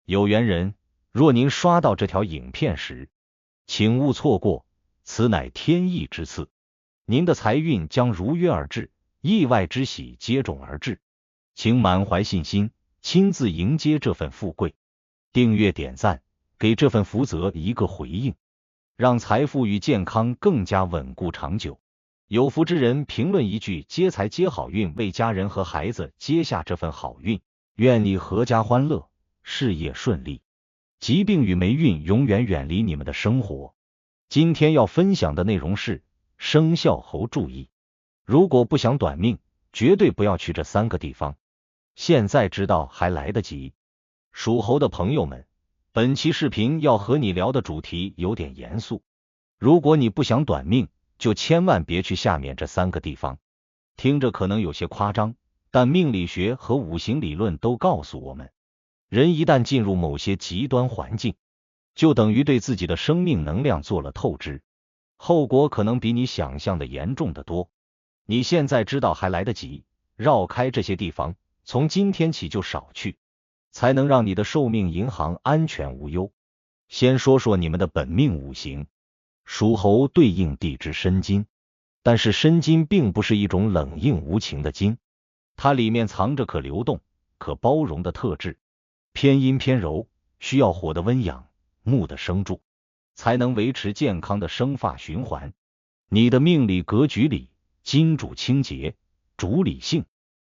有缘人，若您刷到这条影片时，请勿错过，此乃天意之赐，您的财运将如约而至，意外之喜接踵而至，请满怀信心，亲自迎接这份富贵。订阅点赞，给这份福泽一个回应，让财富与健康更加稳固长久。有福之人评论一句接财接好运，为家人和孩子接下这份好运，愿你阖家欢乐，事业顺利，疾病与霉运永远远离你们的生活。今天要分享的内容是生肖猴注意，如果不想短命，绝对不要去这3个地方。现在知道还来得及。属猴的朋友们，本期视频要和你聊的主题有点严肃，如果你不想短命，就千万别去下面这3个地方。听着可能有些夸张，但命理学和五行理论都告诉我们，人一旦进入某些极端环境，就等于对自己的生命能量做了透支，后果可能比你想象的严重得多。你现在知道还来得及，绕开这些地方，从今天起就少去，才能让你的寿命银行安全无忧。先说说你们的本命五行，属猴对应地支申金，但是申金并不是一种冷硬无情的金，它里面藏着可流动、可包容的特质，偏阴偏柔，需要火的温养，木的生助，才能维持健康的生发循环。你的命理格局里，金主清洁，主理性，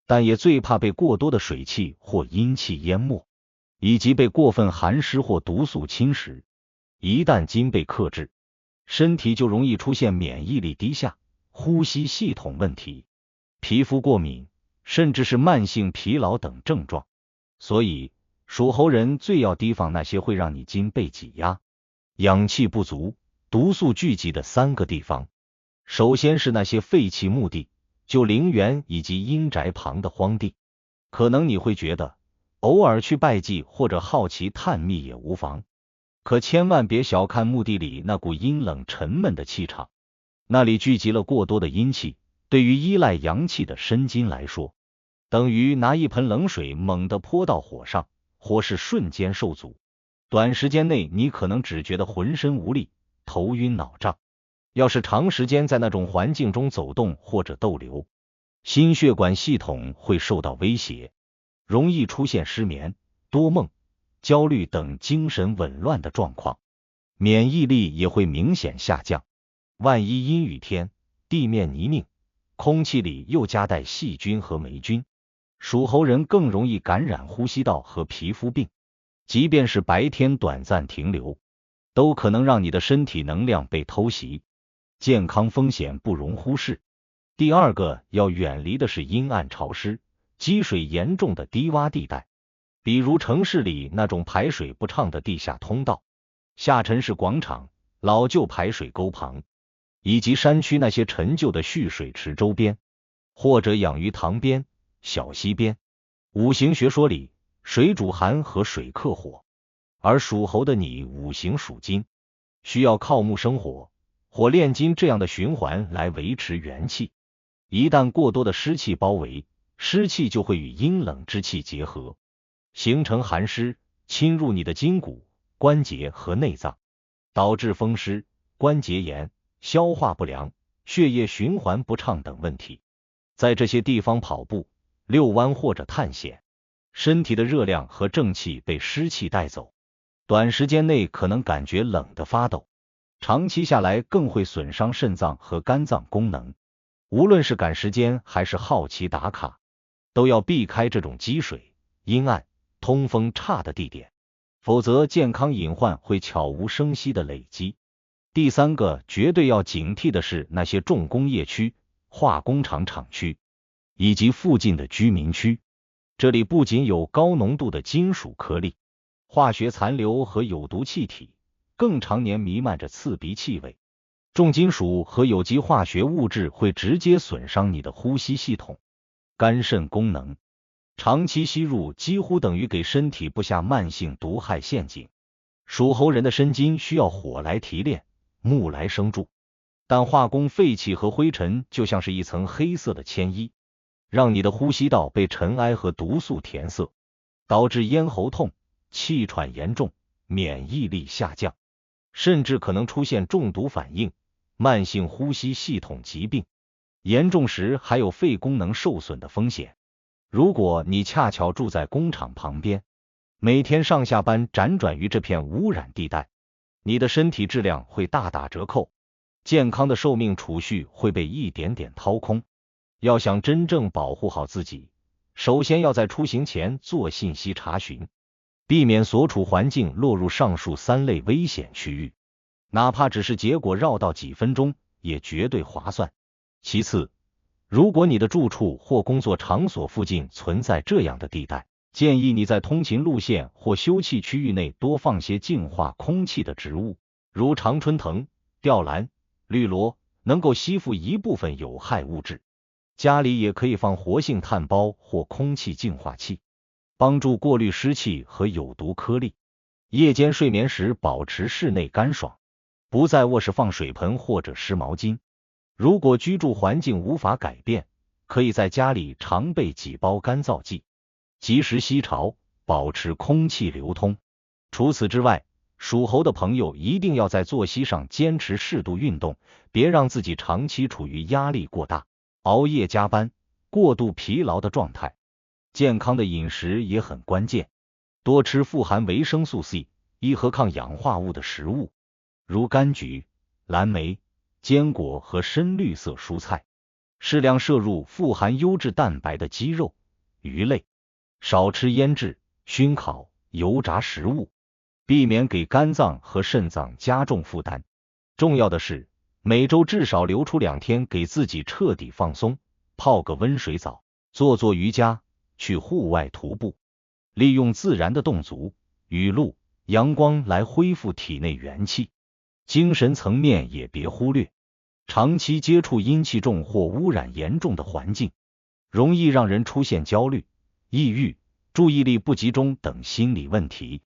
但也最怕被过多的水气或阴气淹没，以及被过分寒湿或毒素侵蚀。一旦金被克制，身体就容易出现免疫力低下、呼吸系统问题、皮肤过敏，甚至是慢性疲劳等症状。所以属猴人最要提防那些会让你金被挤压、阳气不足、毒素聚集的3个地方。首先是那些废弃墓地、旧陵园以及阴宅旁的荒地。可能你会觉得偶尔去拜祭或者好奇探秘也无妨，可千万别小看墓地里那股阴冷沉闷的气场，那里聚集了过多的阴气，对于依赖阳气的申金来说，等于拿一盆冷水猛地泼到火上，火势瞬间受阻，短时间内你可能只觉得浑身无力、头晕脑胀。要是长时间在那种环境中走动或者逗留，心血管系统会受到威胁，容易出现失眠、多梦、焦虑等精神紊乱的状况，免疫力也会明显下降。万一阴雨天，地面泥泞，空气里又夹带细菌和霉菌，属猴人更容易感染呼吸道和皮肤病，即便是白天短暂停留，都可能让你的身体能量被偷袭，健康风险不容忽视。第二个要远离的是阴暗潮湿、积水严重的低洼地带，比如城市里那种排水不畅的地下通道、下沉式广场、老旧排水沟旁，以及山区那些陈旧的蓄水池周边，或者养鱼塘边、小溪边。五行学说里，水主寒和水克火，而属猴的你五行属金，需要靠木生火、火炼金这样的循环来维持元气。一旦过多的湿气包围，湿气就会与阴冷之气结合，形成寒湿，侵入你的筋骨、关节和内脏，导致风湿、关节炎、消化不良、血液循环不畅等问题。在这些地方跑步、遛弯或者探险，身体的热量和正气被湿气带走，短时间内可能感觉冷得发抖，长期下来更会损伤肾脏和肝脏功能。无论是赶时间还是好奇打卡，都要避开这种积水、阴暗、通风差的地点，否则健康隐患会悄无声息的累积。第三个绝对要警惕的是那些重工业区、化工厂厂区以及附近的居民区，这里不仅有高浓度的金属颗粒、化学残留和有毒气体，更常年弥漫着刺鼻气味。重金属和有机化学物质会直接损伤你的呼吸系统、肝肾功能，长期吸入几乎等于给身体布下慢性毒害陷阱。属猴人的申金需要火来提炼，木来生助，但化工废气和灰尘就像是一层黑色的铅衣，让你的呼吸道被尘埃和毒素填塞，导致咽喉痛、气喘严重，免疫力下降，甚至可能出现中毒反应、慢性呼吸系统疾病，严重时还有肺功能受损的风险。如果你恰巧住在工厂旁边，每天上下班辗转于这片污染地带，你的身体质量会大打折扣，健康的寿命储蓄会被一点点掏空。要想真正保护好自己，首先要在出行前做信息查询，避免所处环境落入上述3类危险区域，哪怕只是结果绕道几分钟，也绝对划算。其次，如果你的住处或工作场所附近存在这样的地带，建议你在通勤路线或休憩区域内多放些净化空气的植物，如常春藤、吊兰、绿萝，能够吸附一部分有害物质。家里也可以放活性炭包或空气净化器，帮助过滤湿气和有毒颗粒。夜间睡眠时保持室内干爽，不在卧室放水盆或者湿毛巾。如果居住环境无法改变，可以在家里常备几包干燥剂，及时吸潮，保持空气流通。除此之外，属猴的朋友一定要在作息上坚持适度运动，别让自己长期处于压力过大、熬夜加班、过度疲劳的状态。健康的饮食也很关键，多吃富含维生素 C、E 和抗氧化物的食物，如柑橘、蓝莓、坚果和深绿色蔬菜，适量摄入富含优质蛋白的鸡肉、鱼类，少吃腌制、熏烤、油炸食物，避免给肝脏和肾脏加重负担。重要的是，每周至少留出2天给自己彻底放松，泡个温水澡，做瑜伽，去户外徒步，利用自然的动足、雨露、阳光来恢复体内元气。精神层面也别忽略，长期接触阴气重或污染严重的环境，容易让人出现焦虑、抑郁、注意力不集中等心理问题。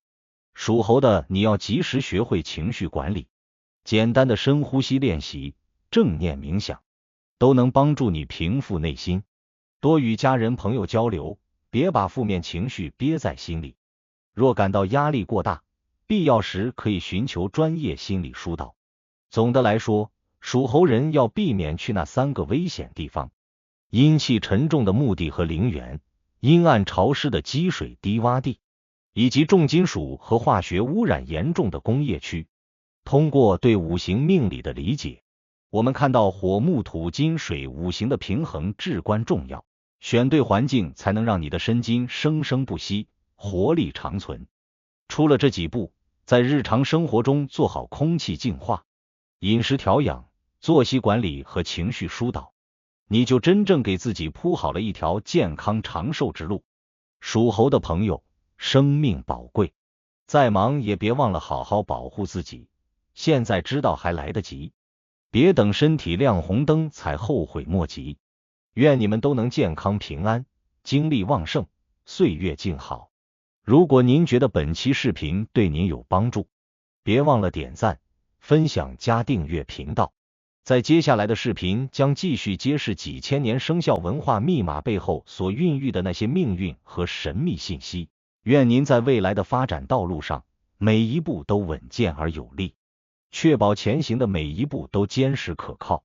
属猴的你要及时学会情绪管理，简单的深呼吸练习、正念冥想都能帮助你平复内心。多与家人朋友交流，别把负面情绪憋在心里。若感到压力过大，必要时可以寻求专业心理疏导。总的来说，属猴人要避免去那3个危险地方：阴气沉重的墓地和陵园，阴暗潮湿的积水低洼地，以及重金属和化学污染严重的工业区。通过对5行命理的理解，我们看到火木土金水5行的平衡至关重要，选对环境才能让你的身金生生不息，活力长存。出了这几步，在日常生活中做好空气净化、饮食调养、作息管理和情绪疏导，你就真正给自己铺好了一条健康长寿之路。属猴的朋友，生命宝贵，再忙也别忘了好好保护自己，现在知道还来得及，别等身体亮红灯才后悔莫及。愿你们都能健康平安，精力旺盛，岁月静好。如果您觉得本期视频对您有帮助，别忘了点赞、分享加订阅频道。在接下来的视频将继续揭示几千年生肖文化密码背后所孕育的那些命运和神秘信息。愿您在未来的发展道路上，每一步都稳健而有力，确保前行的每一步都坚实可靠。